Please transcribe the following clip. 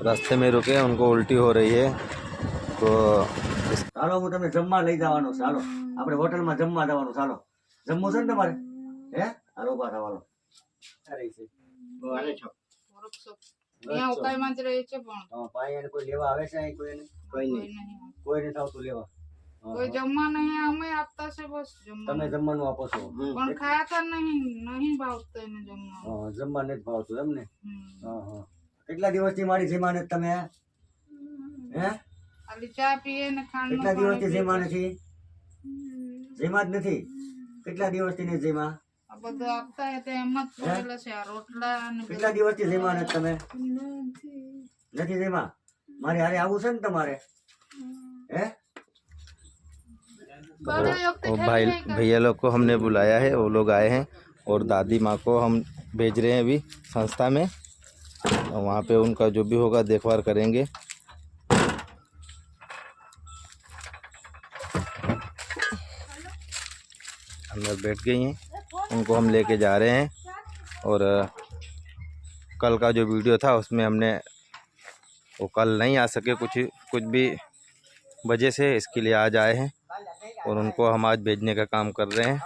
रास्ते में रुके, उनको उल्टी हो रही है तो ચાલો હું તમને જમવા લઈ જવાનો છે. ચાલો આપણે હોટલમાં જમવા જવાનું. ચાલો જમવું છે ને તમારે? હે હાલો ઉભા થવાનો. પાણી કોઈ લેવા આવે છે? કોઈ નહીં. કોઈ નથી આવતું લેવા. કોઈ જમવા નહીં, અમે આપતા છે બસ તમે જમવાનું આપો છો પણ ખાતા નહીં ભાવતું એને જમવાનું. જમવા નથી ભાવતું એમ ને? કેટલા દિવસથી મારી જેમાં નથી તમે? હે ખાલી ચા પીએ ને ખાંડ. કેટલા દિવસથી જેમાં નથી? જેમાં જ નથી. કેટલા દિવસથી નથી જેમાં? આ બધું આપતા હોય તો એમ જ પડેલા છે. આ રોટલા ને કેટલા દિવસથી જેમાં નથી તમે? નથી જેમાં? મારે હારે આવું છે ને તમારે? હે वो भाई भैया लोग को हमने बुलाया है, वो लोग आए हैं और दादी माँ को हम भेज रहे हैं अभी संस्था में, और वहाँ पे उनका जो भी होगा देखभाल करेंगे। अंदर बैठ गई हैं, उनको हम लेके जा रहे हैं। और कल का जो वीडियो था उसमें हमने वो कल नहीं आ सके कुछ भी वजह से, इसके लिए आज आए हैं और उनको हम आज भेजने का काम कर रहे हैं।